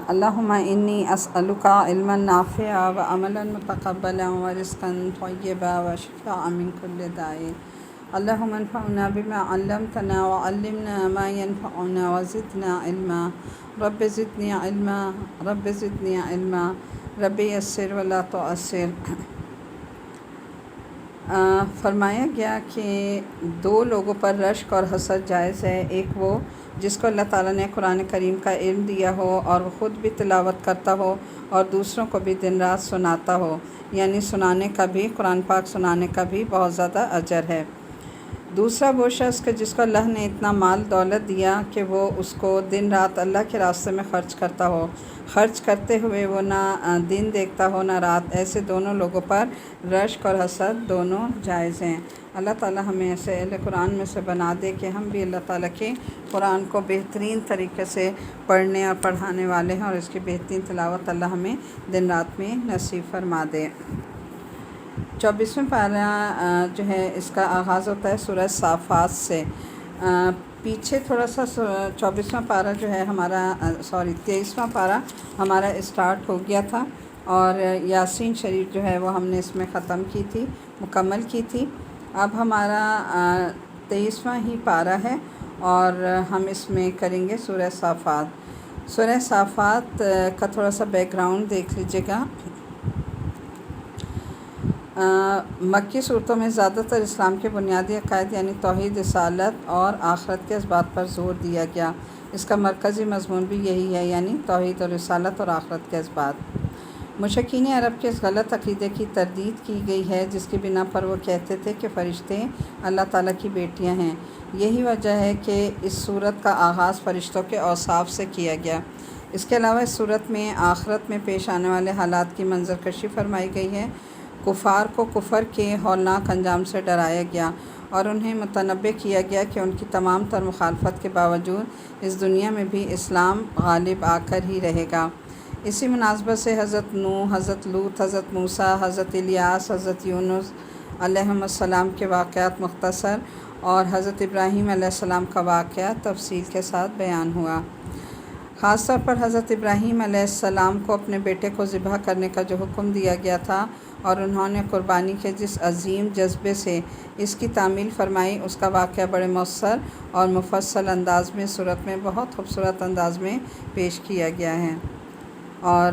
اللہم انی اسألک علما نافعا و عملا متقبلا و رزقا طیبا و شفاء من کل داء۔ اللہم انفعنا بما علمتنا و علمنا ما ینفعنا و زدنا علما۔ رب زدنی علما، رب زدنی علما، رب یسر ولا تعسر۔ فرمایا گیا کہ دو لوگوں پر رشک اور حسد جائز ہے، ایک وہ جس کو اللہ تعالیٰ نے قرآن کریم کا علم دیا ہو اور وہ خود بھی تلاوت کرتا ہو اور دوسروں کو بھی دن رات سناتا ہو، یعنی سنانے کا بھی، قرآن پاک سنانے کا بھی بہت زیادہ اجر ہے۔ دوسرا وہ شخص کہ جس کو اللہ نے اتنا مال دولت دیا کہ وہ اس کو دن رات اللہ کے راستے میں خرچ کرتا ہو، خرچ کرتے ہوئے وہ نہ دن دیکھتا ہو نہ رات، ایسے دونوں لوگوں پر رشک اور حسد دونوں جائز ہیں۔ اللہ تعالیٰ ہمیں ایسے اہل قرآن میں سے بنا دے کہ ہم بھی اللہ تعالیٰ کے قرآن کو بہترین طریقے سے پڑھنے اور پڑھانے والے ہیں، اور اس کی بہترین تلاوت اللہ ہمیں دن رات میں نصیب فرما دے۔ 24واں پارہ جو ہے اس کا آغاز ہوتا ہے سورہ صافات سے۔ پیچھے تھوڑا سا 24واں پارہ جو ہے ہمارا 23واں پارہ ہمارا اسٹارٹ ہو گیا تھا، اور یاسین شریف جو ہے وہ ہم نے اس میں ختم کی تھی، مکمل کی تھی۔ اب ہمارا 23واں ہی پارہ ہے اور ہم اس میں کریں گے سورہ صافات۔ سورہ صافات کا تھوڑا سا بیک گراؤنڈ دیکھ لیجیے گا۔ مکی صورتوں میں زیادہ تر اسلام کے بنیادی عقائد یعنی توحید، رسالت اور آخرت کے اسبات پر زور دیا گیا۔ اس کا مرکزی مضمون بھی یہی ہے، یعنی توحید اور رسالت اور آخرت کے اسبات۔ مشرکین عرب کے اس غلط عقیدے کی تردید کی گئی ہے جس کی بنا پر وہ کہتے تھے کہ فرشتے اللہ تعالیٰ کی بیٹیاں ہیں۔ یہی وجہ ہے کہ اس صورت کا آغاز فرشتوں کے اوصاف سے کیا گیا۔ اس کے علاوہ اس صورت میں آخرت میں پیش آنے والے حالات کی منظر کشی فرمائی گئی ہے۔ کفار کو کفر کے ہولناک انجام سے ڈرایا گیا اور انہیں متنبہ کیا گیا کہ ان کی تمام تر مخالفت کے باوجود اس دنیا میں بھی اسلام غالب آ کر ہی رہے گا۔ اسی مناسبت سے حضرت نوح، حضرت لوط، حضرت موسیٰ، حضرت الیاس، حضرت یونس علیہم السلام کے واقعات مختصر اور حضرت ابراہیم علیہ السلام کا واقعہ تفصیل کے ساتھ بیان ہوا۔ خاص طور پر حضرت ابراہیم علیہ السلام کو اپنے بیٹے کو ذبح کرنے کا جو حکم دیا گیا تھا اور انہوں نے قربانی کے جس عظیم جذبے سے اس کی تعمیل فرمائی، اس کا واقعہ بڑے مؤثر اور مفصل انداز میں صورت میں بہت خوبصورت انداز میں پیش کیا گیا ہے، اور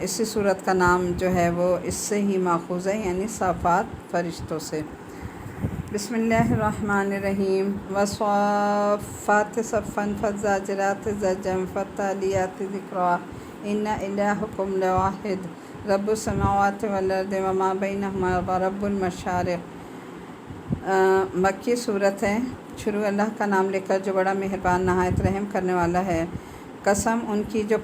اسی صورت کا نام جو ہے وہ اس سے ہی ماخوذ ہے، یعنی صافات فرشتوں سے۔ بسم اللہ الرحمن الرحیم۔ والصافات صفا فالزاجرات زجرا فالتالیات ذکرا ان الہکم لواحد رب السماوات والارض وما بینہما ورب المشارق۔ مکی صورت ہے۔ شروع اللہ کا نام لے کر جو بڑا مہربان نہایت رحم کرنے والا ہے۔ قسم ان کی جو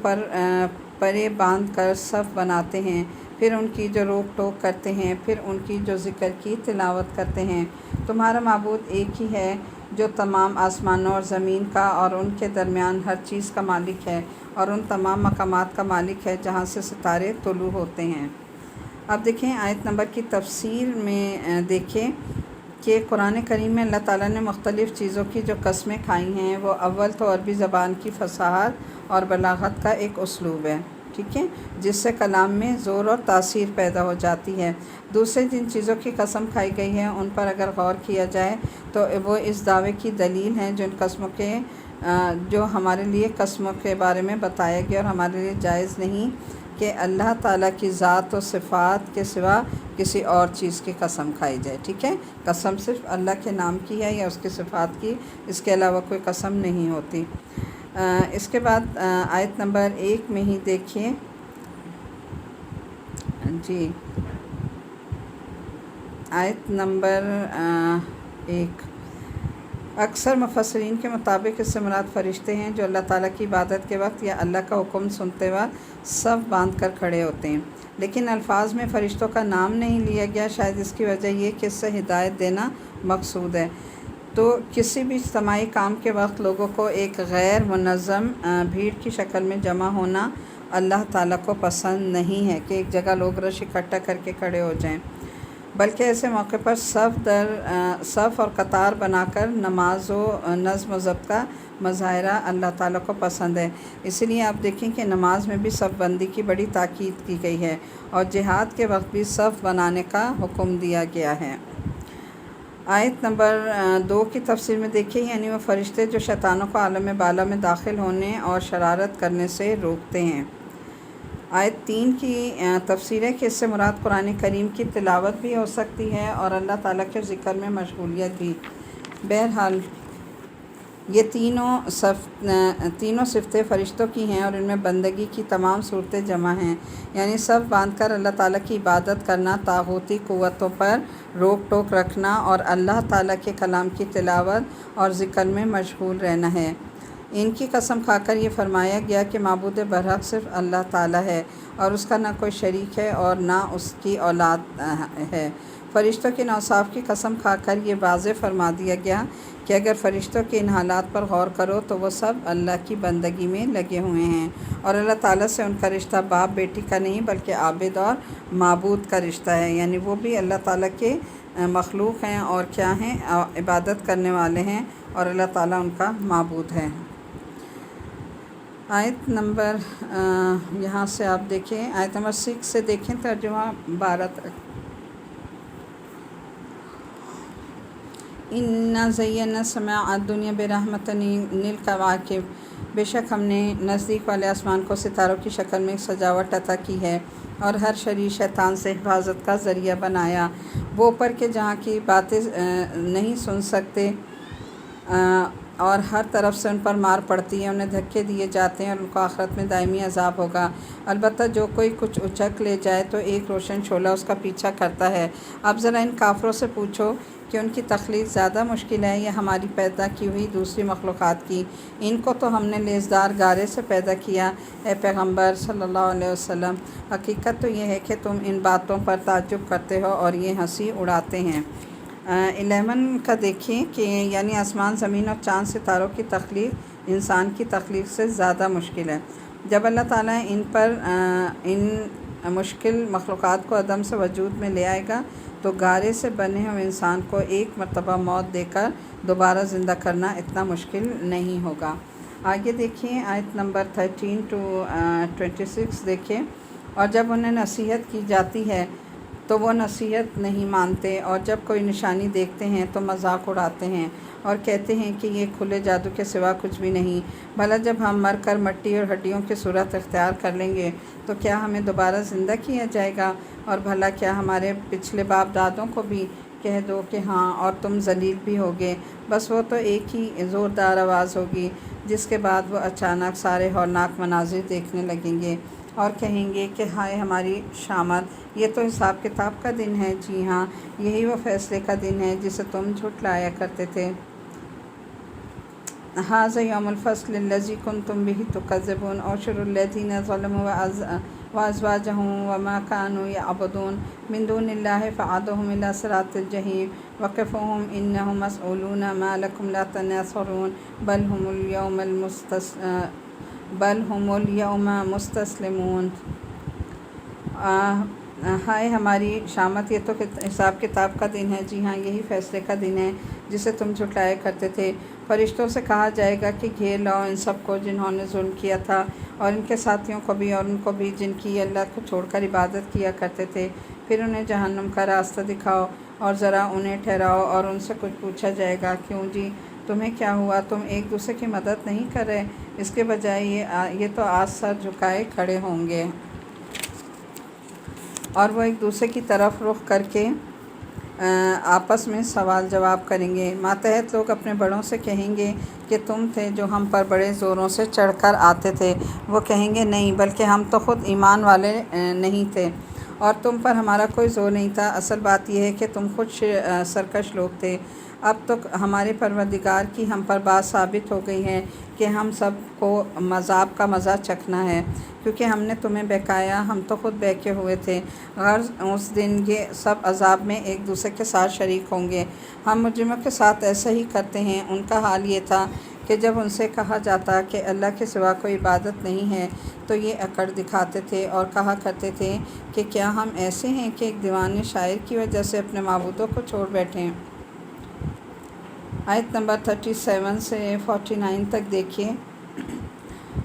پرے باندھ کر صف بناتے ہیں، پھر ان کی جو روک ٹوک کرتے ہیں، پھر ان کی جو ذکر کی تلاوت کرتے ہیں۔ تمہارا معبود ایک ہی ہے جو تمام آسمانوں اور زمین کا اور ان کے درمیان ہر چیز کا مالک ہے، اور ان تمام مقامات کا مالک ہے جہاں سے ستارے طلوع ہوتے ہیں۔ اب دیکھیں آیت نمبر کی تفسیر میں دیکھیں کہ قرآن کریم میں اللہ تعالیٰ نے مختلف چیزوں کی جو قسمیں کھائی ہیں، وہ اول تو عربی زبان کی فصاحت اور بلاغت کا ایک اسلوب ہے، ٹھیک ہے، جس سے کلام میں زور اور تاثیر پیدا ہو جاتی ہے۔ دوسرے جن چیزوں کی قسم کھائی گئی ہے ان پر اگر غور کیا جائے تو وہ اس دعوے کی دلیل ہیں جو ان قسموں کے جو ہمارے لیے قسموں کے بارے میں بتایا گیا، اور ہمارے لیے جائز نہیں کہ اللہ تعالیٰ کی ذات و صفات کے سوا کسی اور چیز کی قسم کھائی جائے، ٹھیک ہے۔ قسم صرف اللہ کے نام کی ہے یا اس کی صفات کی، اس کے علاوہ کوئی قسم نہیں ہوتی۔ اس کے بعد آیت نمبر 1 میں ہی دیکھیے جی، آیت نمبر 1۔ اکثر مفسرین کے مطابق اس سے مراد فرشتے ہیں جو اللہ تعالیٰ کی عبادت کے وقت یا اللہ کا حکم سنتے وقت صف باندھ کر کھڑے ہوتے ہیں، لیکن الفاظ میں فرشتوں کا نام نہیں لیا گیا۔ شاید اس کی وجہ یہ کہ اس سے ہدایت دینا مقصود ہے۔ تو کسی بھی اجتماعی کام کے وقت لوگوں کو ایک غیر منظم بھیڑ کی شکل میں جمع ہونا اللہ تعالیٰ کو پسند نہیں ہے کہ ایک جگہ لوگ رش اکٹھا کر کے کھڑے ہو جائیں، بلکہ ایسے موقع پر صف اور قطار بنا کر نماز و نظم و ضبط کا مظاہرہ اللہ تعالیٰ کو پسند ہے۔ اس لیے آپ دیکھیں کہ نماز میں بھی صف بندی کی بڑی تاکید کی گئی ہے اور جہاد کے وقت بھی صف بنانے کا حکم دیا گیا ہے۔ آیت نمبر 2 کی تفسیر میں دیکھیں، یعنی وہ فرشتے جو شیطانوں کو عالم بالا میں داخل ہونے اور شرارت کرنے سے روکتے ہیں۔ آیت 3 کی تفسیر ہے کہ اس سے مراد قرآن کریم کی تلاوت بھی ہو سکتی ہے اور اللہ تعالیٰ کے ذکر میں مشغولیت بھی۔ بہرحال یہ تینوں صفتیں فرشتوں کی ہیں اور ان میں بندگی کی تمام صورتیں جمع ہیں، یعنی صف باندھ کر اللہ تعالیٰ کی عبادت کرنا، طاغوتی قوتوں پر روک ٹوک رکھنا اور اللہ تعالیٰ کے کلام کی تلاوت اور ذکر میں مشغول رہنا ہے۔ ان کی قسم کھا کر یہ فرمایا گیا کہ معبود برحق صرف اللہ تعالیٰ ہے اور اس کا نہ کوئی شریک ہے اور نہ اس کی اولاد ہے۔ فرشتوں کے اوصاف کی قسم کھا کر یہ واضح فرما دیا گیا کہ اگر فرشتوں کے ان حالات پر غور کرو تو وہ سب اللہ کی بندگی میں لگے ہوئے ہیں اور اللہ تعالیٰ سے ان کا رشتہ باپ بیٹی کا نہیں بلکہ عابد اور معبود کا رشتہ ہے، یعنی وہ بھی اللہ تعالیٰ کے مخلوق ہیں اور کیا ہیں، عبادت کرنے والے ہیں اور اللہ تعالیٰ ان کا معبود ہے۔ آیت نمبر یہاں سے آپ دیکھیں، آیت نمبر 6 سے دیکھیں ترجمہ 12 تک۔ اِنَّا زَيَّنَّا السَّمَاءَ الدُّنْيَا بِرَحْمَةٍ لِلْكَوَاكِبِ، بے شک ہم نے نزدیک والے آسمان کو ستاروں کی شکل میں ایک سجاوٹ عطا کی ہے اور ہر شریر شیطان سے حفاظت کا ذریعہ بنایا۔ وہ اوپر کے جہاں کی باتیں نہیں سن سکتے اور ہر طرف سے ان پر مار پڑتی ہے، انہیں دھکے دیے جاتے ہیں اور ان کو آخرت میں دائمی عذاب ہوگا۔ البتہ جو کوئی کچھ اچک لے جائے تو ایک روشن شعلہ اس کا پیچھا کرتا ہے۔ اب ذرا ان کافروں سے پوچھو کہ ان کی تخلیق زیادہ مشکل ہے یا ہماری پیدا کی ہوئی دوسری مخلوقات کی؟ ان کو تو ہم نے لیزدار گارے سے پیدا کیا، اے پیغمبر صلی اللہ علیہ وسلم۔ حقیقت تو یہ ہے کہ تم ان باتوں پر تعجب کرتے ہو اور یہ ہنسی اڑاتے ہیں۔ 11 کا دیکھیں کہ یعنی آسمان، زمین اور چاند ستاروں کی تخلیق انسان کی تخلیق سے زیادہ مشکل ہے۔ جب اللہ تعالیٰ ان مشکل مخلوقات کو عدم سے وجود میں لے آئے گا تو گارے سے بنے ہوئے انسان کو ایک مرتبہ موت دے کر دوبارہ زندہ کرنا اتنا مشکل نہیں ہوگا۔ آگے دیکھیں آیت نمبر 13 to 26 دیکھیں، اور جب انہیں نصیحت کی جاتی ہے تو وہ نصیحت نہیں مانتے اور جب کوئی نشانی دیکھتے ہیں تو مذاق اڑاتے ہیں اور کہتے ہیں کہ یہ کھلے جادو کے سوا کچھ بھی نہیں۔ بھلا جب ہم مر کر مٹی اور ہڈیوں کی صورت اختیار کر لیں گے تو کیا ہمیں دوبارہ زندہ کیا جائے گا؟ اور بھلا کیا ہمارے پچھلے باپ دادوں کو بھی کہہ دو کہ ہاں اور تم ذلیل بھی ہوگے؟ بس وہ تو ایک ہی زوردار آواز ہوگی جس کے بعد وہ اچانک سارے ہولناک مناظر دیکھنے لگیں گے اور کہیں گے کہ ہائے ہماری شامت، یہ تو حساب کتاب کا دن ہے۔ جی ہاں، یہی وہ فیصلے کا دن ہے جسے تم جھٹلایا کرتے تھے۔ ھذا یوم الفصل الذی کنتم بہ تکذبون احشروا الذین ظلموا وازواجهم وما كانوا يعبدون من دون الله فعادهم الى صراط الجحیم وقفوهم انهم مسئولون ما لكم لا تناصرون بل هم اليوم مستسلمون۔ ہائے ہماری شامت، یہ تو حساب کتاب کا دن ہے۔ جی ہاں، یہی فیصلے کا دن ہے جسے تم جھٹلایا کرتے تھے۔ فرشتوں سے کہا جائے گا کہ گھیر لاؤ ان سب کو جنہوں نے ظلم کیا تھا اور ان کے ساتھیوں کو بھی اور ان کو بھی جن کی اللہ کو چھوڑ کر عبادت کیا کرتے تھے، پھر انہیں جہنم کا راستہ دکھاؤ اور ذرا انہیں ٹھہراؤ اور ان سے کچھ پوچھا جائے گا، کیوں جی تمہیں کیا ہوا؟ تم ایک دوسرے کی مدد نہیں کر رہے؟ اس کے بجائے یہ تو آج سر جھکائے کھڑے ہوں گے اور وہ ایک دوسرے کی طرف رخ کر کے آپس میں سوال جواب کریں گے۔ ماتحت لوگ اپنے بڑوں سے کہیں گے کہ تم تھے جو ہم پر بڑے زوروں سے چڑھ کر آتے تھے۔ وہ کہیں گے نہیں، بلکہ ہم تو خود ایمان والے نہیں تھے اور تم پر ہمارا کوئی زور نہیں تھا۔ اصل بات یہ ہے کہ تم خود سرکش لوگ تھے۔ اب تو ہمارے پروردگار کی ہم پر بات ثابت ہو گئی ہے کہ ہم سب کو عذاب کا مزہ چکھنا ہے، کیونکہ ہم نے تمہیں بہکایا، ہم تو خود بہکے ہوئے تھے۔ غرض اس دن یہ سب عذاب میں ایک دوسرے کے ساتھ شریک ہوں گے۔ ہم مجرموں کے ساتھ ایسا ہی کرتے ہیں۔ ان کا حال یہ تھا کہ جب ان سے کہا جاتا کہ اللہ کے سوا کوئی عبادت نہیں ہے تو یہ اکڑ دکھاتے تھے اور کہا کرتے تھے کہ کیا ہم ایسے ہیں کہ ایک دیوانے شاعر کی وجہ سے اپنے معبودوں کو چھوڑ بیٹھیں؟ آیت نمبر 37 سے 49 تک دیکھیے۔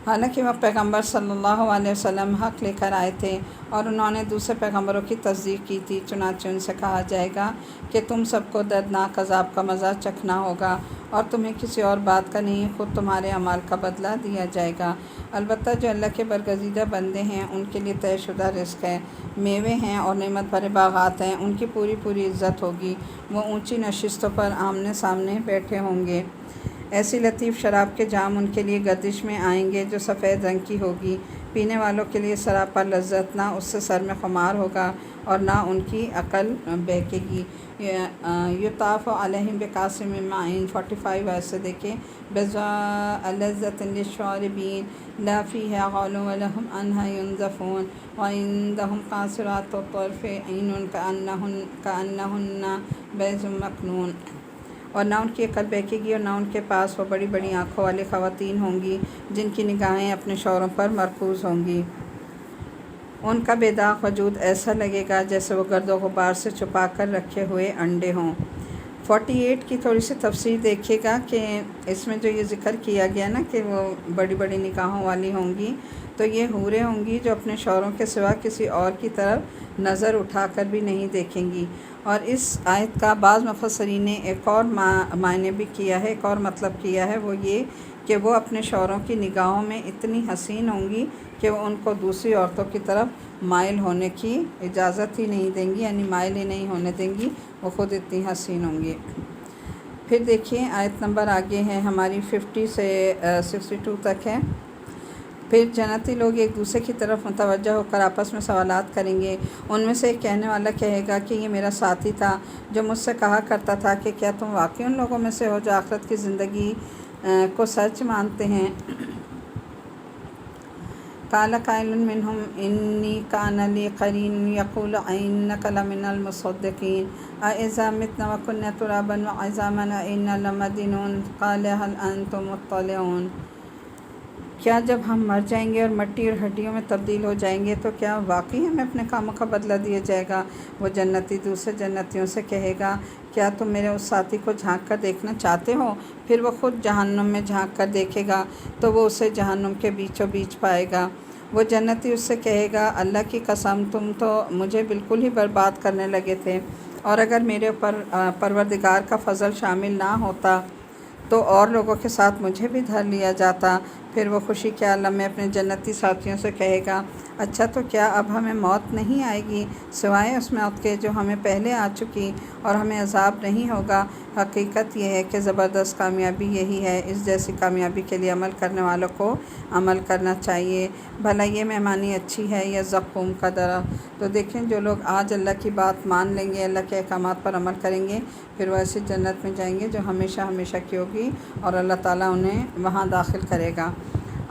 حالانکہ وہ پیغمبر صلی اللہ علیہ وسلم حق لے کر آئے تھے اور انہوں نے دوسرے پیغمبروں کی تصدیق کی تھی، چنانچہ ان سے کہا جائے گا کہ تم سب کو دردناک عذاب کا مزہ چکھنا ہوگا اور تمہیں کسی اور بات کا نہیں، خود تمہارے اعمال کا بدلہ دیا جائے گا۔ البتہ جو اللہ کے برگزیدہ بندے ہیں ان کے لیے طے شدہ رزق ہے، میوے ہیں اور نعمت بھرے باغات ہیں، ان کی پوری پوری عزت ہوگی، وہ اونچی نشستوں پر آمنے سامنے بیٹھے ہوں گے۔ ایسی لطیف شراب کے جام ان کے لیے گردش میں آئیں گے جو سفید رنگ کی ہوگی، پینے والوں کے لیے سراپا لذت، نہ اس سے سر میں خمار ہوگا اور نہ ان کی عقل بہکے گی۔ یطاف علیہم بکأس من معین 45 ایسے دیکھیں، بضاء لذۃ للشاربین لا فیہا غول ولہم عنہا ینزفون وعندہم قاصرات الطرف عین کأنہن بیض مکنون۔ اور نہ ان کی عقل بہکے گی اور نہ ان کے پاس وہ بڑی بڑی آنکھوں والی خواتین ہوں گی جن کی نگاہیں اپنے شوہروں پر مرکوز ہوں گی۔ ان کا بے داغ وجود ایسا لگے گا جیسے وہ گرد و غبار سے چھپا کر رکھے ہوئے انڈے ہوں۔ 48 کی تھوڑی سی تفسیر دیکھیے گا کہ اس میں جو یہ ذکر کیا گیا نا کہ وہ بڑی بڑی نگاہوں والی ہوں گی، تو یہ حوریں ہوں گی جو اپنے شوہروں کے سوا کسی اور کی طرف نظر اٹھا کر بھی نہیں دیکھیں گی۔ اور اس آیت کا بعض مفسرین نے ایک اور معنی بھی کیا ہے، ایک اور مطلب کیا ہے، وہ یہ کہ وہ اپنے شوہروں کی نگاہوں میں اتنی حسین ہوں گی کہ وہ ان کو دوسری عورتوں کی طرف مائل ہونے کی اجازت ہی نہیں دیں گی، یعنی مائل ہی نہیں ہونے دیں گی، وہ خود اتنی حسین ہوں گی۔ پھر دیکھیے آیت نمبر آگے ہے ہماری 50 سے 62 تک ہے۔ پھر جنتی لوگ ایک دوسرے کی طرف متوجہ ہو کر آپس میں سوالات کریں گے۔ ان میں سے ایک کہنے والا کہے گا کہ یہ میرا ساتھی تھا جو مجھ سے کہا کرتا تھا کہ کیا تم واقعی ان لوگوں میں سے ہو جو آخرت کی زندگی کو سچ مانتے ہیں؟ قال قائل منهم انی کان لی قرین یقول انک لمن المصدقین اذا متنا وکنا ترابا وعظاما انا لمدینون قال هل انتم مطلعون۔ کیا جب ہم مر جائیں گے اور مٹی اور ہڈیوں میں تبدیل ہو جائیں گے تو کیا واقعی ہمیں اپنے کاموں کا بدلہ دیا جائے گا؟ وہ جنتی دوسرے جنتیوں سے کہے گا کیا تم میرے اس ساتھی کو جھانک کر دیکھنا چاہتے ہو؟ پھر وہ خود جہنم میں جھانک کر دیکھے گا تو وہ اسے جہنم کے بیچوں بیچ پائے گا۔ وہ جنتی اس سے کہے گا اللہ کی قسم تم تو مجھے بالکل ہی برباد کرنے لگے تھے، اور اگر میرے اوپر پروردگار کا فضل شامل نہ ہوتا تو اور لوگوں کے ساتھ مجھے بھی دھر لیا جاتا۔ پھر وہ خوشی کے عالم میں اپنے جنتی ساتھیوں سے کہے گا اچھا تو کیا اب ہمیں موت نہیں آئے گی سوائے اس موت کے جو ہمیں پہلے آ چکی، اور ہمیں عذاب نہیں ہوگا؟ حقیقت یہ ہے کہ زبردست کامیابی یہی ہے، اس جیسی کامیابی کے لیے عمل کرنے والوں کو عمل کرنا چاہیے۔ بھلا یہ مہمانی اچھی ہے یا زقوم کا درخت؟ تو دیکھیں جو لوگ آج اللہ کی بات مان لیں گے، اللہ کے احکامات پر عمل کریں گے، پھر وہ ایسی جنت میں جائیں گے جو ہمیشہ ہمیشہ کی ہوگی اور اللہ تعالیٰ انہیں وہاں داخل کرے گا۔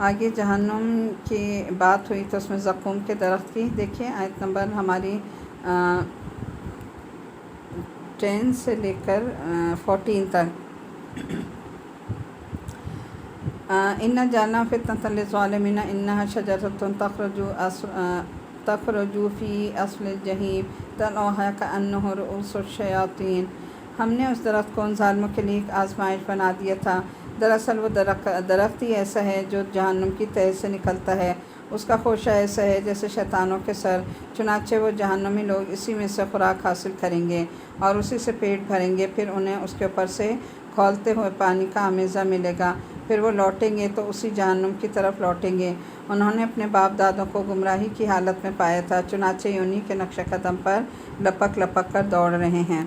آگے جہنم کی بات ہوئی تو اس میں زقوم کے درخت کی دیکھیں آیت نمبر ہماری 10 سے لے کر 14 تک۔ ان جعلنا فتنة للظالمین انها شجرة تخرج فی اصل الجحیم طلعها كأنه رؤوس الشیاطین۔ ہم نے اس درخت کو ان ظالموں کے لیے ایک آزمائش بنا دیا تھا، دراصل وہ درخت ہی ایسا ہے جو جہنم کی تہہ سے نکلتا ہے، اس کا خوشہ ایسا ہے جیسے شیطانوں کے سر، چنانچہ وہ جہنمی لوگ اسی میں سے خوراک حاصل کریں گے اور اسی سے پیٹ بھریں گے، پھر انہیں اس کے اوپر سے کھولتے ہوئے پانی کا آمیزہ ملے گا، پھر وہ لوٹیں گے تو اسی جہنم کی طرف لوٹیں گے۔ انہوں نے اپنے باپ دادوں کو گمراہی کی حالت میں پایا تھا، چنانچہ انہی کے نقش قدم پر لپک لپک کر دوڑ رہے ہیں۔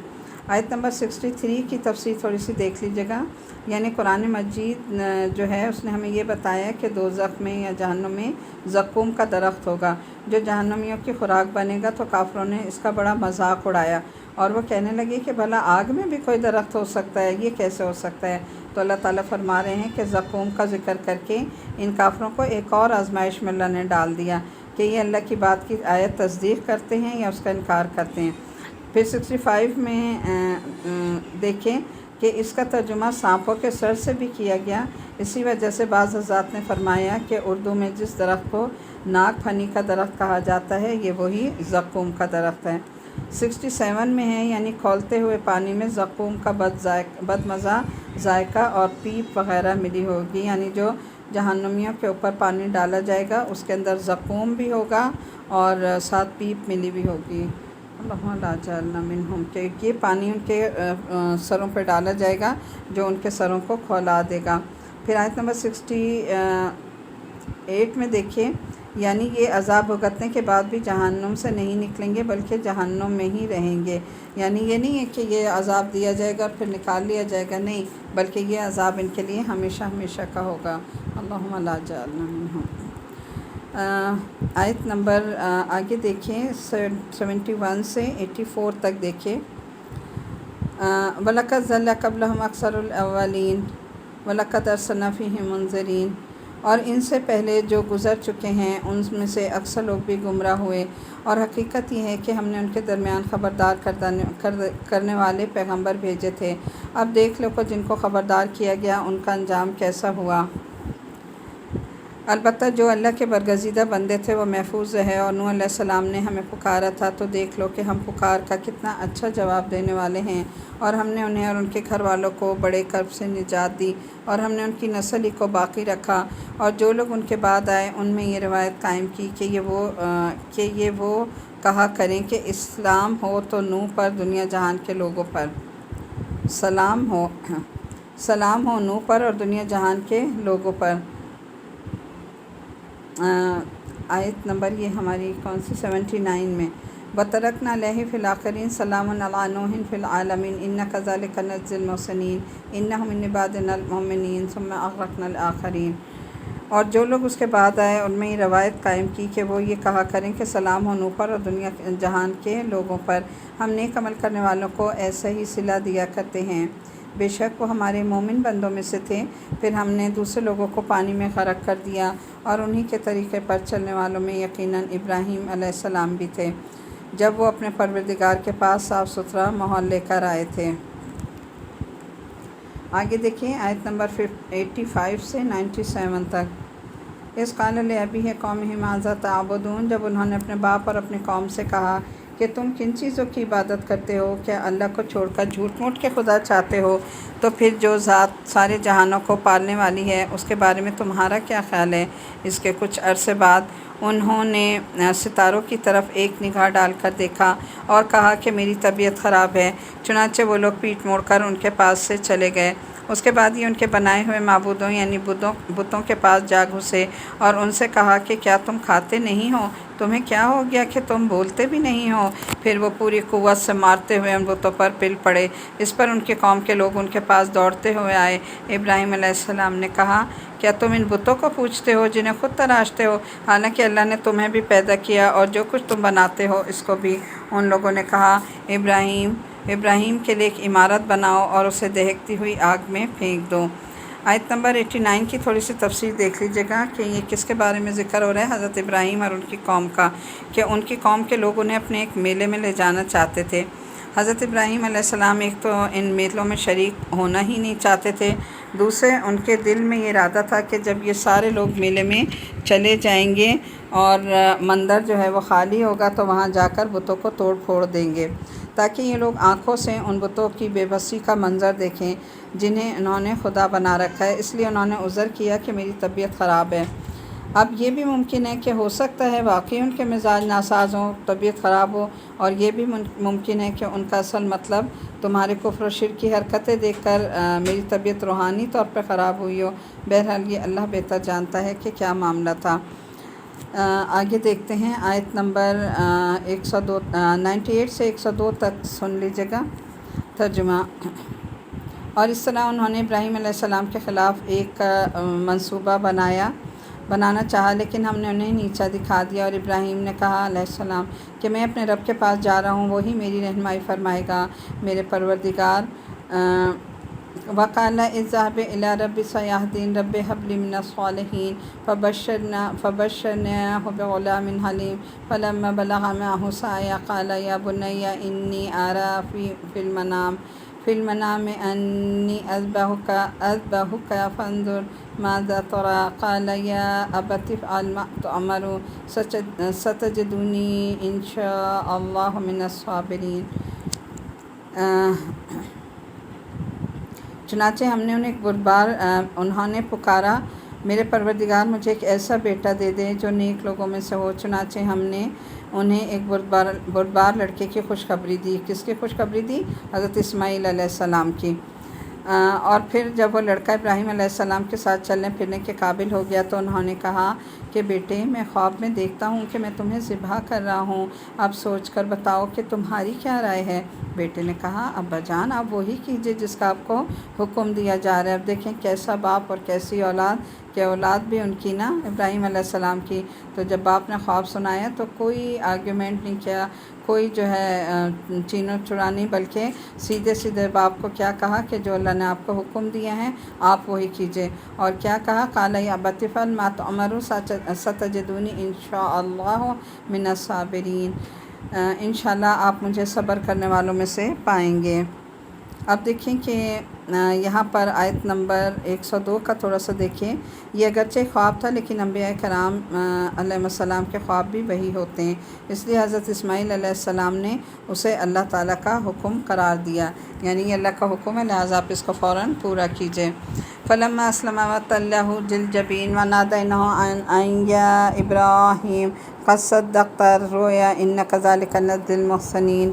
آیت نمبر 63 کی تفسیر تھوڑی سی دیکھ لیجیے گا، یعنی قرآن مجید جو ہے اس نے ہمیں یہ بتایا کہ دوزخ میں یا جہنم میں زقوم کا درخت ہوگا جو جہنمیوں کی خوراک بنے گا، تو کافروں نے اس کا بڑا مذاق اڑایا اور وہ کہنے لگے کہ بھلا آگ میں بھی کوئی درخت ہو سکتا ہے، یہ کیسے ہو سکتا ہے؟ تو اللہ تعالیٰ فرما رہے ہیں کہ زقوم کا ذکر کر کے ان کافروں کو ایک اور آزمائش میں اللہ نے ڈال دیا کہ یہ اللہ کی بات کی آیت تصدیق کرتے ہیں یا اس کا انکار کرتے ہیں۔ پھر 65 میں دیکھیں کہ اس کا ترجمہ سانپوں کے سر سے بھی کیا گیا، اسی وجہ سے بعض حضرات نے فرمایا کہ اردو میں جس درخت کو ناگ پھنی کا درخت کہا جاتا ہے یہ وہی زقوم کا درخت ہے۔ 67 میں ہے یعنی کھولتے ہوئے پانی میں زقوم کا بد مزہ ذائقہ اور پیپ وغیرہ ملی ہوگی، یعنی جو جہنمیوں کے اوپر پانی ڈالا جائے گا اس کے اندر زقوم بھی ہوگا اور ساتھ پیپ ملی بھی ہوگی۔ اللہم لا جعلنا منہم، کہ یہ پانی ان کے سروں پہ ڈالا جائے گا جو ان کے سروں کو کھولا دے گا۔ پھر آیت نمبر 68 میں دیکھیے، یعنی یہ عذاب بھگتنے کے بعد بھی جہنم سے نہیں نکلیں گے بلکہ جہنم میں ہی رہیں گے، یعنی یہ نہیں ہے کہ یہ عذاب دیا جائے گا اور پھر نکال لیا جائے گا، نہیں، بلکہ یہ عذاب ان کے لیے ہمیشہ ہمیشہ کا ہوگا۔ اللہم لا جعلنا منہم۔ آیت نمبر آگے دیکھیں 71 سے 84 تک دیکھیں۔ وَلَقَدْ ضَلَّ قَبْلَهُمْ أَكْثَرُ الْأَوَّلِينَ وَلَقَدْ أَرْسَلْنَا فِيهِمْ مُنذِرِينَ، اور ان سے پہلے جو گزر چکے ہیں ان میں سے اکثر لوگ بھی گمراہ ہوئے، اور حقیقت یہ ہے کہ ہم نے ان کے درمیان خبردار کرنے والے پیغمبر بھیجے تھے۔ اب دیکھ لو کہ جن کو خبردار کیا گیا ان کا انجام کیسا ہوا۔ البتہ جو اللہ کے برگزیدہ بندے تھے وہ محفوظ رہے، اور نوح علیہ السلام نے ہمیں پکارا تھا تو دیکھ لو کہ ہم پکار کا کتنا اچھا جواب دینے والے ہیں، اور ہم نے انہیں اور ان کے گھر والوں کو بڑے کرب سے نجات دی، اور ہم نے ان کی نسل ہی کو باقی رکھا، اور جو لوگ ان کے بعد آئے ان میں یہ روایت قائم کی کہ یہ وہ کہا کریں کہ اسلام ہو تو نوح پر دنیا جہان کے لوگوں پر، سلام ہو نوح پر اور دنیا جہان کے لوگوں پر۔ آیت نمبر یہ ہماری کون سی 79 میں، وَتَرَكْنَا عَلَيْهِ فِي الْآخِرِينَ سَلَامٌ عَلَىٰ نُوحٍ فِي الْعَالَمِينَ إِنَّا كَذَٰلِكَ نَجْزِي الْمُحْسِنِينَ إِنَّهُ مِنْ عِبَادِنَا الْمُؤْمِنِينَ ثُمَّ أَغْرَقْنَا الْآخَرِينَ، اور جو لوگ اس کے بعد آئے ان میں یہ روایت قائم کی کہ وہ یہ کہا کریں کہ سلام ہو نوح پر اور دنیا جہان کے لوگوں پر، ہم نیک عمل کرنے والوں کو ایسا ہی صلہ دیا کرتے ہیں، بے شک وہ ہمارے مومن بندوں میں سے تھے۔ پھر ہم نے دوسرے لوگوں کو پانی میں غرق کر دیا، اور انہی کے طریقے پر چلنے والوں میں یقیناً ابراہیم علیہ السلام بھی تھے جب وہ اپنے پروردگار کے پاس صاف ستھرا ماحول لے کر آئے تھے۔ آگے دیکھیں آیت نمبر 85 سے 97 تک۔ اس قال لأبیہ قومہ ماذا تعبدون، جب انہوں نے اپنے باپ اور اپنی قوم سے کہا کہ تم کن چیزوں کی عبادت کرتے ہو، کیا اللہ کو چھوڑ کر جھوٹ موٹ کے خدا چاہتے ہو؟ تو پھر جو ذات سارے جہانوں کو پالنے والی ہے اس کے بارے میں تمہارا کیا خیال ہے؟ اس کے کچھ عرصے بعد انہوں نے ستاروں کی طرف ایک نگاہ ڈال کر دیکھا اور کہا کہ میری طبیعت خراب ہے، چنانچہ وہ لوگ پیٹ موڑ کر ان کے پاس سے چلے گئے۔ اس کے بعد یہ ان کے بنائے ہوئے معبودوں یعنی بتوں کے پاس جا گھسے اور ان سے کہا کہ کیا تم کھاتے نہیں ہو؟ تمہیں کیا ہو گیا کہ تم بولتے بھی نہیں ہو؟ پھر وہ پوری قوت سے مارتے ہوئے ان بتوں پر پل پڑے۔ اس پر ان کے قوم کے لوگ ان کے پاس دوڑتے ہوئے آئے۔ ابراہیم علیہ السلام نے کہا کیا تم ان بتوں کو پوجتے ہو جنہیں خود تراشتے ہو، حالانکہ اللہ نے تمہیں بھی پیدا کیا اور جو کچھ تم بناتے ہو اس کو بھی۔ ان لوگوں نے کہا ابراہیم کے لیے ایک عمارت بناؤ اور اسے دہکتی ہوئی آگ میں پھینک دو۔ آیت نمبر 89 کی تھوڑی سی تفسیر دیکھ لیجیے گا کہ یہ کس کے بارے میں ذکر ہو رہا ہے، حضرت ابراہیم اور ان کی قوم کا، کہ ان کی قوم کے لوگ انہیں اپنے ایک میلے میں لے جانا چاہتے تھے۔ حضرت ابراہیم علیہ السلام ایک تو ان میلوں میں شریک ہونا ہی نہیں چاہتے تھے، دوسرے ان کے دل میں یہ ارادہ تھا کہ جب یہ سارے لوگ میلے میں چلے جائیں گے اور مندر جو ہے وہ خالی ہوگا تو وہاں جا کر بتوں کو توڑ پھوڑ دیں گے تاکہ یہ لوگ آنکھوں سے ان بتوں کی بے بسی کا منظر دیکھیں جنہیں انہوں نے خدا بنا رکھا ہے۔ اس لیے انہوں نے عذر کیا کہ میری طبیعت خراب ہے۔ اب یہ بھی ممکن ہے کہ ہو سکتا ہے واقعی ان کے مزاج ناساز ہوں، طبیعت خراب ہو، اور یہ بھی ممکن ہے کہ ان کا اصل مطلب تمہارے کفر و شرک کی حرکتیں دیکھ کر میری طبیعت روحانی طور پر خراب ہوئی ہو۔ بہرحال یہ اللہ بہتر جانتا ہے کہ کیا معاملہ تھا۔ آگے دیکھتے ہیں آیت نمبر 98 سے 102 تک سن لیجیے گا ترجمہ۔ اور اس طرح انہوں نے ابراہیم علیہ السلام کے خلاف ایک منصوبہ بنانا چاہا، لیکن ہم نے انہیں نیچا دکھا دیا، اور ابراہیم نے کہا علیہ السلام کہ میں اپنے رب کے پاس جا رہا ہوں، وہی میری رہنمائی فرمائے گا، میرے پروردگار۔ وَقَالَ اذْهَبْ إِلَىٰ رَبِّ سَيَهْدِينِ رَبِّ هَبْ لِي مِنَ الصَّالِحِينَ فَبَشَّرْنَاهُ بِغُلَامٍ حَلِيمٍ فَلَمَّا بَلَغَ مَعَهُ السَّعْيَ قَالَ يَا بُنَيَّ إِنِّي أَرَىٰ فِي الْمَنَامِ أَنِّي أَذْبَحُكَ فَانظُرْ مَاذَا تَرَىٰ قَالَ يَا أَبَتِ افْعَلْ مَا تُؤْمَرُ سَتَجِدُنِي إِن شَاءَ اللَّهُ مِنَ الصَّابِرِينَ۔ چنانچہ ہم نے انہیں ایک بار انہوں نے پکارا، میرے پروردگار مجھے ایک ایسا بیٹا دے دے جو نیک لوگوں میں سے ہو۔ چنانچہ ہم نے انہیں ایک بردبار لڑکے کی خوشخبری دی۔ کس کی خوشخبری دی؟ حضرت اسماعیل علیہ السلام کی۔ اور پھر جب وہ لڑکا ابراہیم علیہ السلام کے ساتھ چلنے پھرنے کے قابل ہو گیا تو انہوں نے کہا کہ بیٹے، میں خواب میں دیکھتا ہوں کہ میں تمہیں ذبح کر رہا ہوں، اب سوچ کر بتاؤ کہ تمہاری کیا رائے ہے؟ بیٹے نے کہا، ابا جان آپ وہی کیجئے جس کا آپ کو حکم دیا جا رہا ہے۔ اب دیکھیں کیسا باپ اور کیسی اولاد، کہ اولاد بھی ان کی نا ابراہیم علیہ السلام کی۔ تو جب باپ نے خواب سنایا تو کوئی آرگیومنٹ نہیں کیا، کوئی جو ہے چینو چرا نہیں، بلکہ سیدھے سیدھے باپ کو کیا کہا کہ جو اللہ نے آپ کو حکم دیا ہے آپ وہی کیجئے۔ اور کیا کہا؟ قال یا ابت افعل ما تؤمر ستجدونی ان شاء اللہ من الصابرین، انشاءاللہ آپ مجھے صبر کرنے والوں میں سے پائیں گے۔ اب دیکھیں کہ یہاں پر آیت نمبر 102 کا تھوڑا سا دیکھیں۔ یہ اگرچہ خواب تھا لیکن انبیاء کرام علیہ السلام کے خواب بھی وہی ہوتے ہیں، اس لیے حضرت اسماعیل علیہ السلام نے اسے اللہ تعالیٰ کا حکم قرار دیا، یعنی یہ اللہ کا حکم ہے لہٰذا آپ اس کو فوراً پورا کیجئے۔ فلما اسلم وتلہ للجبین ونادیناہ ان یا ابراہیم قد صدقت الرؤیا انا کذلک نجزی المحسنین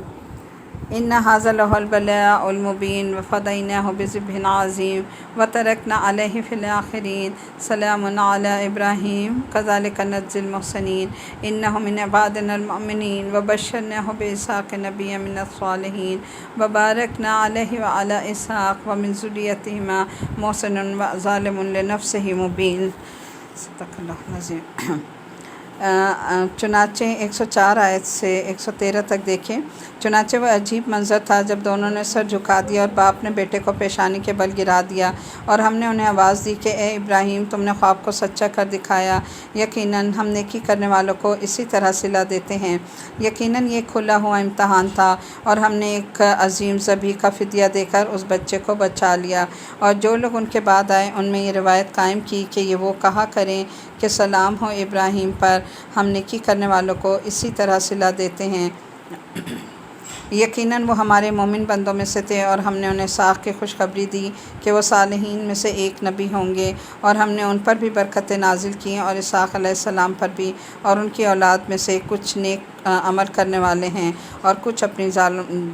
ان ھذا لہو البلاء المبین وفدیناہ بذبح عظیم وترکنا علیہ فی الآخرین سلام علی ابراہیم کذلک نجزی المحسنین انہ من عبادنا المؤمنین وبشرناہ باسحاق نبیا من الصالحین وبارکنا علیہ وعلی اسحاق ومن ذریتہما محسن وظالم لنفسہ مبین۔ صدق اللہ العظیم۔ چنانچہ 104 آیت سے 113 تک دیکھیں۔ چنانچہ وہ عجیب منظر تھا جب دونوں نے سر جھکا دیا اور باپ نے بیٹے کو پیشانی کے بل گرا دیا، اور ہم نے انہیں آواز دی کہ اے ابراہیم، تم نے خواب کو سچا کر دکھایا، یقیناً ہم نیکی کرنے والوں کو اسی طرح صلہ دیتے ہیں۔ یقیناً یہ کھلا ہوا امتحان تھا اور ہم نے ایک عظیم ذبیح کا فدیہ دے کر اس بچے کو بچا لیا۔ اور جو لوگ ان کے بعد آئے ان میں یہ روایت قائم کی کہ یہ وہ کہا کریں کہ سلام ہو ابراہیم پر، ہم نیکی کرنے والوں کو اسی طرح صلہ دیتے ہیں۔ یقیناً وہ ہمارے مومن بندوں میں سے تھے، اور ہم نے انہیں اسحاق کی خوشخبری دی کہ وہ صالحین میں سے ایک نبی ہوں گے، اور ہم نے ان پر بھی برکتیں نازل کیں اور اسحاق علیہ السلام پر بھی، اور ان کی اولاد میں سے کچھ نیک عمل کرنے والے ہیں اور کچھ اپنی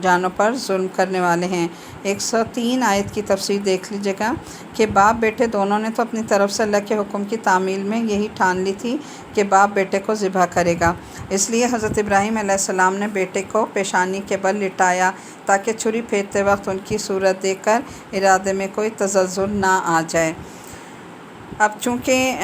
جانوں پر ظلم کرنے والے ہیں۔ 103 آیت کی تفسیر دیکھ لیجیے گا کہ باپ بیٹے دونوں نے تو اپنی طرف سے اللہ کے حکم کی تعمیل میں یہی ٹھان لی تھی کہ باپ بیٹے کو ذبح کرے گا، اس لیے حضرت ابراہیم علیہ السلام نے بیٹے کو پیشانی کے بل لٹایا تاکہ چھری پھیرتے وقت ان کی صورت دیکھ کر ارادے میں کوئی تزلزل نہ آ جائے۔ اب چونکہ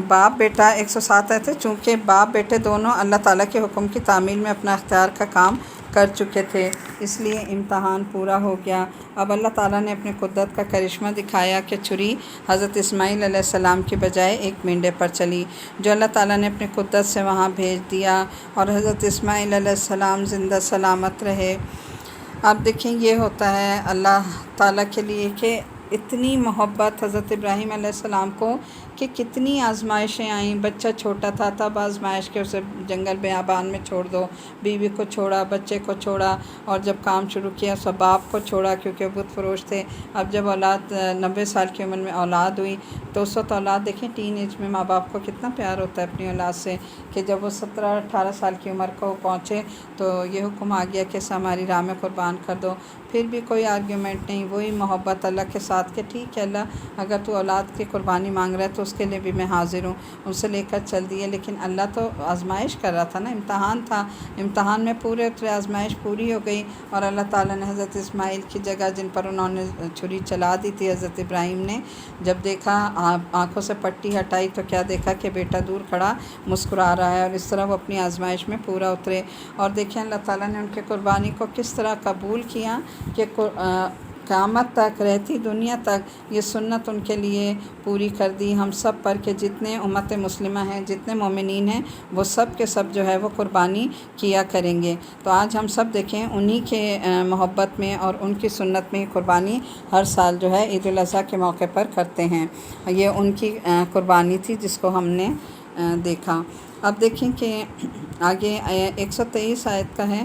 باپ بیٹا 107 آئے تھے، چونکہ باپ بیٹے دونوں اللہ تعالیٰ کے حکم کی تعمیل میں اپنا اختیار کا کام کر چکے تھے، اس لیے امتحان پورا ہو گیا۔ اب اللہ تعالیٰ نے اپنی قدرت کا کرشمہ دکھایا کہ چھری حضرت اسماعیل علیہ السلام کی بجائے ایک مینڈے پر چلی، جو اللہ تعالیٰ نے اپنی قدرت سے وہاں بھیج دیا، اور حضرت اسماعیل علیہ السلام زندہ سلامت رہے۔ اب دیکھیں یہ ہوتا ہے اللہ تعالیٰ کے لیے کہ اتنی محبت حضرت ابراہیم علیہ السلام کو کہ کتنی آزمائشیں آئیں، بچہ چھوٹا تھا تب آزمائش کے اسے جنگل بیابان میں چھوڑ دو، بیوی کو چھوڑا، بچے کو چھوڑا، اور جب کام شروع کیا سب باپ کو چھوڑا کیونکہ بت فروش تھے۔ اب جب 90 سال کی عمر میں اولاد ہوئی تو اس وقت اولاد دیکھیں ٹین ایج میں ماں باپ کو کتنا پیار ہوتا ہے اپنی اولاد سے، کہ جب وہ 17-18 سال کی عمر کو پہنچے تو یہ حکم آ گیا کہ اسے ہماری راہ میں قربان کر دو، پھر بھی کوئی آرگیومنٹ نہیں، وہی محبت اللہ کے ساتھ کہ ٹھیک ہے اللہ اگر تو اولاد کی قربانی مانگ رہا ہے تو اس کے لیے بھی میں حاضر ہوں، اسے لے کر چل دیے۔ لیکن اللہ تو آزمائش کر رہا تھا نا، امتحان تھا، امتحان میں پورے اترے، آزمائش پوری ہو گئی، اور اللہ تعالیٰ نے حضرت اسماعیل کی جگہ جن پر انہوں نے چھری چلا دی تھی حضرت ابراہیم نے، جب دیکھا آنکھوں سے پٹی ہٹائی تو کیا دیکھا کہ بیٹا دور کھڑا مسکرا رہا ہے، اور اس طرح وہ اپنی آزمائش میں پورا اترے۔ اور دیکھیں اللہ تعالیٰ نے ان کی قربانی کو کس طرح قبول کیا کہ قیامت تک، رہتی دنیا تک یہ سنت ان کے لیے پوری کر دی ہم سب پر کہ جتنے امت مسلمہ ہیں، جتنے مومنین ہیں، وہ سب کے سب جو ہے وہ قربانی کیا کریں گے۔ تو آج ہم سب دیکھیں انہی کے محبت میں اور ان کی سنت میں قربانی ہر سال جو ہے عید الاضحیٰ کے موقع پر کرتے ہیں، یہ ان کی قربانی تھی جس کو ہم نے دیکھا۔ اب دیکھیں کہ آگے 123 آیت کا ہے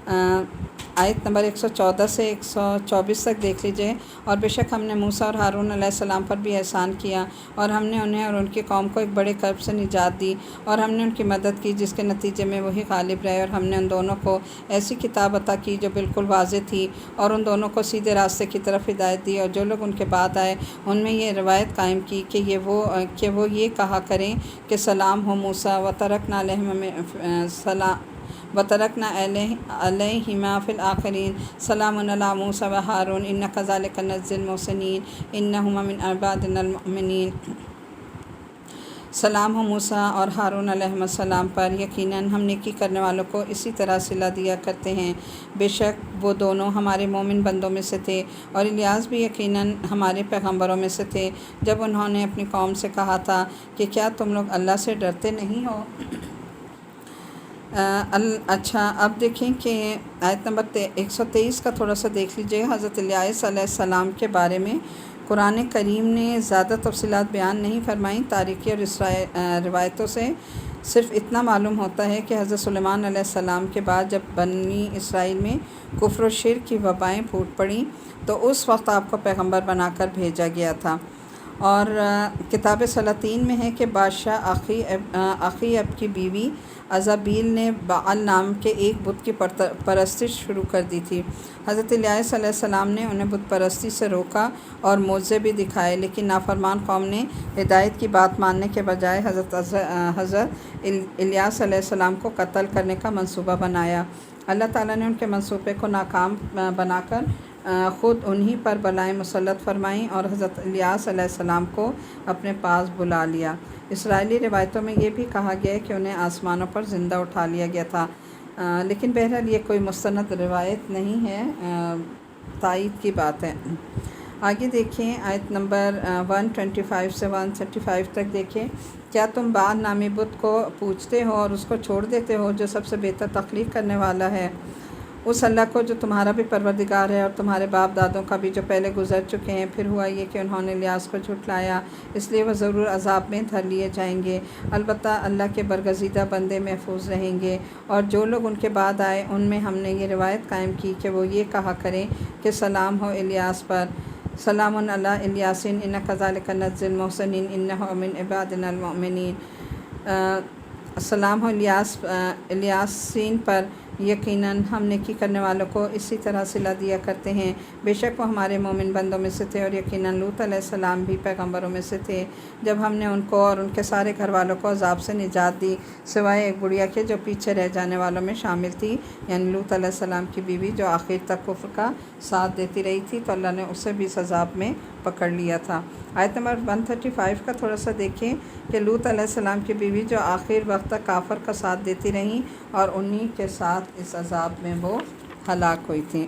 آیت نمبر 114 سے 124 تک دیکھ لیجئے۔ اور بے شک ہم نے موسیٰ اور ہارون علیہ السلام پر بھی احسان کیا، اور ہم نے انہیں اور ان کی قوم کو ایک بڑے کرب سے نجات دی، اور ہم نے ان کی مدد کی جس کے نتیجے میں وہی غالب رہے، اور ہم نے ان دونوں کو ایسی کتاب عطا کی جو بالکل واضح تھی، اور ان دونوں کو سیدھے راستے کی طرف ہدایت دی، اور جو لوگ ان کے بعد آئے ان میں یہ روایت قائم کی کہ وہ یہ کہا کریں کہ سلام ہو موسیٰ وَتَرَكْنَا عَلَيْهِمَا فِي الْآخِرِينَ سَلَامٌ عَلَىٰ مُوسَىٰ وَهَارُونَ إِنَّا كَذَٰلِكَ نَجْزِي الْمُحْسِنِينَ إِنَّهُمَا مِنْ عِبَادِنَا الْمُؤْمِنِينَ۔ سلام ہو موسیٰ اور ہارون علیہ السلام پر، یقیناً ہم نیکی کرنے والوں کو اسی طرح صلہ دیا کرتے ہیں، بے شک وہ دونوں ہمارے مومن بندوں میں سے تھے، اور الیاس بھی یقیناً ہمارے پیغمبروں میں سے تھے، جب انہوں نے اپنی قوم سے کہا تھا کہ کیا تم لوگ اللہ سے ڈرتے نہیں ہو۔ اچھا، اب دیکھیں کہ آیت نمبر 123 کا تھوڑا سا دیکھ لیجئے۔ حضرت الیاس علیہ السلام کے بارے میں قرآن کریم نے زیادہ تفصیلات بیان نہیں فرمائیں، تاریخی اور روایتوں سے صرف اتنا معلوم ہوتا ہے کہ حضرت سلیمان علیہ السلام کے بعد جب بنی اسرائیل میں کفر و شرک کی وبائیں پھوٹ پڑیں تو اس وقت آپ کو پیغمبر بنا کر بھیجا گیا تھا، اور کتاب سلاطین میں ہے کہ بادشاہ اخی اب کی بیوی ازابیل نے بعل نام کے ایک بت کی پرستش شروع کر دی تھی۔ حضرت الیاس علیہ السلام نے انہیں بت پرستی سے روکا اور معجزے بھی دکھائے، لیکن نافرمان قوم نے ہدایت کی بات ماننے کے بجائے حضرت الیاس علیہ السلام کو قتل کرنے کا منصوبہ بنایا۔ اللہ تعالیٰ نے ان کے منصوبے کو ناکام بنا کر خود انہی پر بلائیں مسلط فرمائیں اور حضرت الیاس علیہ السلام کو اپنے پاس بلا لیا۔ اسرائیلی روایتوں میں یہ بھی کہا گیا ہے کہ انہیں آسمانوں پر زندہ اٹھا لیا گیا تھا، لیکن بہرحال یہ کوئی مستند روایت نہیں ہے، تائید کی بات ہے۔ آگے دیکھیں آیت نمبر 125 سے 135 تک دیکھیں۔ کیا تم بعل نامی بت کو پوجتے ہو اور اس کو چھوڑ دیتے ہو جو سب سے بہتر تخلیق کرنے والا ہے، اس اللہ کو جو تمہارا بھی پروردگار ہے اور تمہارے باپ دادوں کا بھی جو پہلے گزر چکے ہیں؟ پھر ہوا یہ کہ انہوں نے الیاس کو جھٹلایا، اس لیے وہ ضرور عذاب میں دھر لیے جائیں گے، البتہ اللہ کے برگزیدہ بندے محفوظ رہیں گے۔ اور جو لوگ ان کے بعد آئے ان میں ہم نے یہ روایت قائم کی کہ وہ یہ کہا کریں کہ سلام ہو الیاس پر، سلام علی الیاسین انا کذالک نجزی المحسنین انہ من عبادنا المؤمنین۔ سلام ہو الیاسین پر، یقیناً ہم نیکی کرنے والوں کو اسی طرح صلہ دیا کرتے ہیں، بے شک وہ ہمارے مومن بندوں میں سے تھے، اور یقیناً لوط علیہ السلام بھی پیغمبروں میں سے تھے، جب ہم نے ان کو اور ان کے سارے گھر والوں کو عذاب سے نجات دی، سوائے ایک بڑھیا کے جو پیچھے رہ جانے والوں میں شامل تھی، یعنی لوط علیہ السلام کی بیوی جو آخر تک کفر کا ساتھ دیتی رہی تھی، تو اللہ نے اسے بھی اس عذاب میں پکڑ لیا تھا۔ آیت نمبر 135 کا تھوڑا سا دیکھیں کہ لوط علیہ السلام کی بیوی جو آخر وقت تک کافر کا ساتھ دیتی رہیں اور انہی کے ساتھ اس عذاب میں وہ ہلاک ہوئی تھیں۔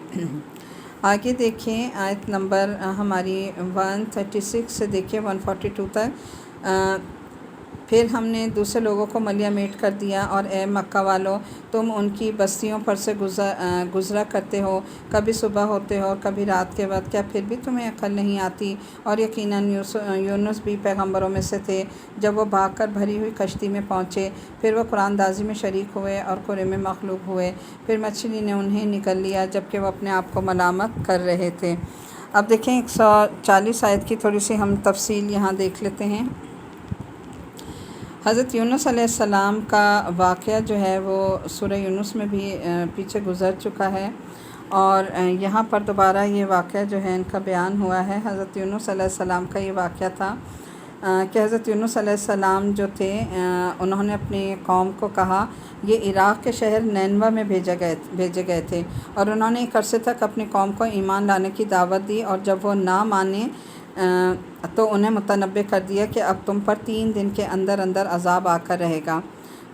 آگے دیکھیں آیت نمبر ہماری 136 سے دیکھیں 142 تک۔ پھر ہم نے دوسرے لوگوں کو ملیہ میٹ کر دیا، اور اے مکہ والو، تم ان کی بستیوں پر سے گزرا کرتے ہو، کبھی صبح ہوتے ہو اور کبھی رات کے وقت، کیا پھر بھی تمہیں عقل نہیں آتی؟ اور یقیناً یونس بھی پیغمبروں میں سے تھے، جب وہ بھاگ کر بھری ہوئی کشتی میں پہنچے، پھر وہ قرآن دازی میں شریک ہوئے اور قرے میں مغلوب ہوئے، پھر مچھلی نے انہیں نگل لیا جبکہ وہ اپنے آپ کو ملامت کر رہے تھے۔ اب دیکھیں 140 آیت کی تھوڑی سی ہم تفصیل یہاں دیکھ لیتے ہیں۔ حضرت یونس علیہ السلام کا واقعہ جو ہے وہ سورہ یونس میں بھی پیچھے گزر چکا ہے، اور یہاں پر دوبارہ یہ واقعہ جو ہے ان کا بیان ہوا ہے۔ حضرت یونس علیہ السلام کا یہ واقعہ تھا کہ حضرت یونس علیہ السلام جو تھے انہوں نے اپنی قوم کو کہا، یہ عراق کے شہر نینوا میں بھیجے گئے تھے، اور انہوں نے ایک عرصے تک اپنی قوم کو ایمان لانے کی دعوت دی، اور جب وہ نہ مانے تو انہیں متنبع کر دیا کہ اب تم پر 3 دن کے اندر اندر عذاب آ کر رہے گا۔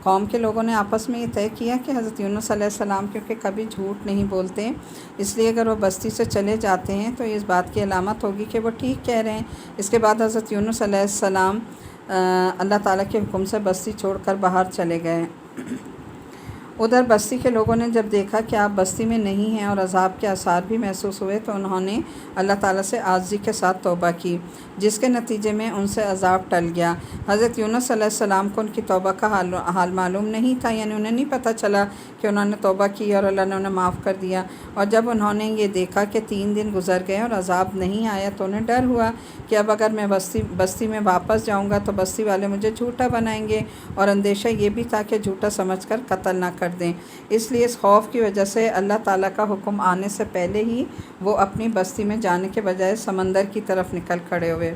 قوم کے لوگوں نے آپس میں یہ طے کیا کہ حضرت یونس علیہ السلام کیونکہ کبھی جھوٹ نہیں بولتے، اس لیے اگر وہ بستی سے چلے جاتے ہیں تو اس بات کی علامت ہوگی کہ وہ ٹھیک کہہ رہے ہیں۔ اس کے بعد حضرت یونس علیہ السلام اللہ تعالیٰ کے حکم سے بستی چھوڑ کر باہر چلے گئے۔ ادھر بستی کے لوگوں نے جب دیکھا کہ آپ بستی میں نہیں ہیں اور عذاب کے آثار بھی محسوس ہوئے تو انہوں نے اللہ تعالیٰ سے عاجزی کے ساتھ توبہ کی، جس کے نتیجے میں ان سے عذاب ٹل گیا۔ حضرت یونس علیہ السلام کو ان کی توبہ کا حال معلوم نہیں تھا، یعنی انہیں نہیں پتہ چلا کہ انہوں نے توبہ کی اور اللہ نے انہیں معاف کر دیا، اور جب انہوں نے یہ دیکھا کہ 3 دن گزر گئے اور عذاب نہیں آیا تو انہیں ڈر ہوا کہ اب اگر میں بستی میں واپس جاؤں گا تو بستی والے مجھے جھوٹا بنائیں گے، اور اندیشہ یہ بھی تھا کہ جھوٹا سمجھ کر قتل نہ کر دیں۔ اس لیے اس خوف کی وجہ سے اللہ تعالیٰ کا حکم آنے سے پہلے ہی وہ اپنی بستی میں جانے کے بجائے سمندر کی طرف نکل کھڑے ہوئے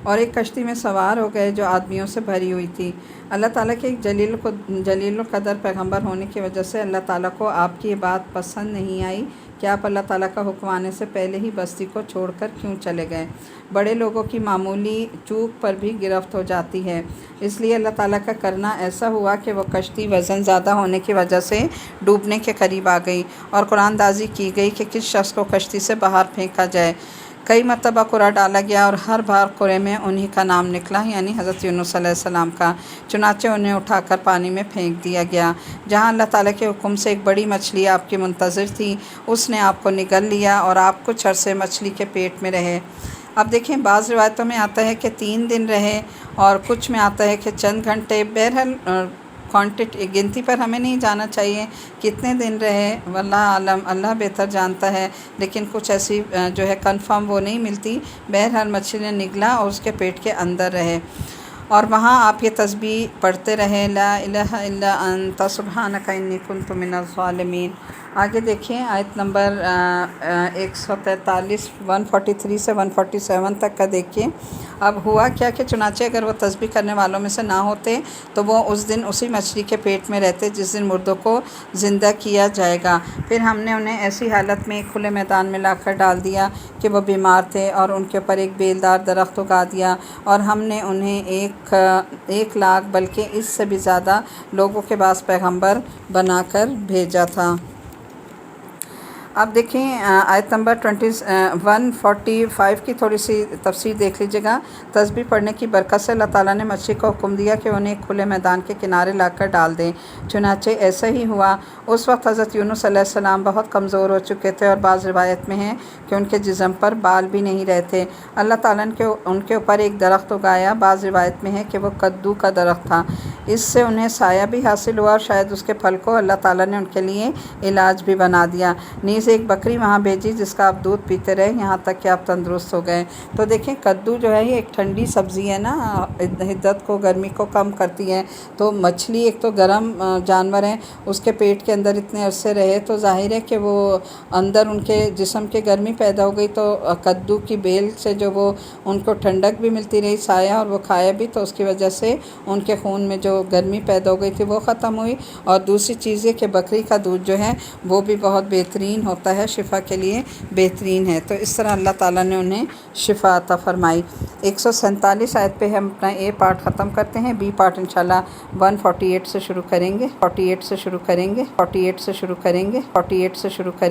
اور ایک کشتی میں سوار ہو گئے جو آدمیوں سے بھری ہوئی تھی۔ اللہ تعالیٰ کے ایک جلیل القدر پیغمبر ہونے کی وجہ سے اللہ تعالیٰ کو آپ کی یہ بات پسند نہیں آئی کہ آپ اللہ تعالیٰ کا حکم آنے سے پہلے ہی بستی کو چھوڑ کر کیوں چلے گئے۔ بڑے لوگوں کی معمولی چوک پر بھی گرفت ہو جاتی ہے، اس لیے اللہ تعالیٰ کا کرنا ایسا ہوا کہ وہ کشتی وزن زیادہ ہونے کی وجہ سے ڈوبنے کے قریب آ گئی، اور قرآن دازی کی گئی کہ کس شخص کو کشتی سے باہر پھینکا جائے۔ کئی مرتبہ قرعہ ڈالا گیا اور ہر بار قرعے میں انہی کا نام نکلا، یعنی حضرت یونس علیہ السلام کا، چنانچہ انہیں اٹھا کر پانی میں پھینک دیا گیا۔ جہاں اللہ تعالیٰ کے حکم سے ایک بڑی مچھلی آپ کی منتظر تھی، اس نے آپ کو نگل لیا اور آپ کچھ عرصے مچھلی کے پیٹ میں رہے۔ اب دیکھیں، بعض روایتوں میں آتا ہے کہ 3 دن رہے اور کچھ میں آتا ہے کہ چند گھنٹے۔ بہرحال گنتی پر ہمیں نہیں جانا چاہیے کتنے دن رہے، واللہ عالم، اللہ بہتر جانتا ہے، لیکن کچھ ایسی جو ہے کنفرم وہ نہیں ملتی۔ بہرحال مچھلی نے نگلا اور اس کے پیٹ کے اندر رہے، اور وہاں آپ یہ تسبیح پڑھتے رہے، لا الہ الا انت سبحانک انی کنت من الظالمین۔ آگے دیکھیں آیت نمبر 143 143 سے 147 تک کا دیکھیے۔ اب ہوا کیا کہ چنانچہ اگر وہ تسبیح کرنے والوں میں سے نہ ہوتے تو وہ اس دن اسی مچھلی کے پیٹ میں رہتے جس دن مردوں کو زندہ کیا جائے گا۔ پھر ہم نے انہیں ایسی حالت میں ایک کھلے میدان میں لا کر ڈال دیا کہ وہ بیمار تھے، اور ان کے اوپر ایک بیلدار درخت اگا دیا، اور ہم نے انہیں 1 لاکھ بلکہ اس سے بھی زیادہ لوگوں کے پاس پیغمبر بنا کر بھیجا تھا۔ اب دیکھیں آیت نمبر 145 کی تھوڑی سی تفسیر دیکھ لیجیے گا۔ تسبیح پڑھنے کی برکت سے اللہ تعالیٰ نے مچھلی کو حکم دیا کہ انہیں ایک کھلے میدان کے کنارے لا کر ڈال دیں، چنانچہ ایسا ہی ہوا۔ اس وقت حضرت یونس علیہ السلام بہت کمزور ہو چکے تھے، اور بعض روایت میں ہے کہ ان کے جسم پر بال بھی نہیں رہتے۔ اللہ تعالیٰ نے ان کے اوپر ایک درخت اگایا، بعض روایت میں ہے کہ وہ کدو کا درخت تھا، اس سے انہیں سایہ بھی حاصل ہوا، اور شاید اس کے پھل کو اللہ تعالیٰ نے ان کے لیے علاج بھی بنا دیا۔ نیز ایک بکری وہاں بھیجی جس کا آپ دودھ پیتے رہے یہاں تک کہ آپ تندرست ہو گئے۔ تو دیکھیں، کدو جو ہے یہ ایک ٹھنڈی سبزی ہے نا، حدت کو، گرمی کو کم کرتی ہے۔ تو مچھلی ایک تو گرم جانور ہے، اس کے پیٹ کے اندر اتنے عرصے رہے تو ظاہر ہے کہ وہ اندر ان کے جسم کے گرمی پیدا ہو گئی، تو کدو کی بیل سے جو وہ ان کو ٹھنڈک بھی ملتی رہی، سایہ، اور وہ کھایا بھی، تو اس کی وجہ سے ان کے خون میں جو گرمی پیدا ہو گئی تھی وہ ختم ہوئی۔ اور دوسری چیز یہ کہ بکری کا دودھ جو ہے وہ بھی بہت بہترین ہوتا ہے، شفا کے لیے بہترین ہے۔ تو اس طرح اللہ تعالیٰ نے انہیں شفا عطا فرمائی۔ 147 آیت پہ ہم اپنا A پارٹ ختم کرتے ہیں، B پارٹ انشاءاللہ 148 سے شروع کریں گے، 48 سے شروع کریں گے، 48 سے شروع کریں گے، 48 سے شروع کریں گے۔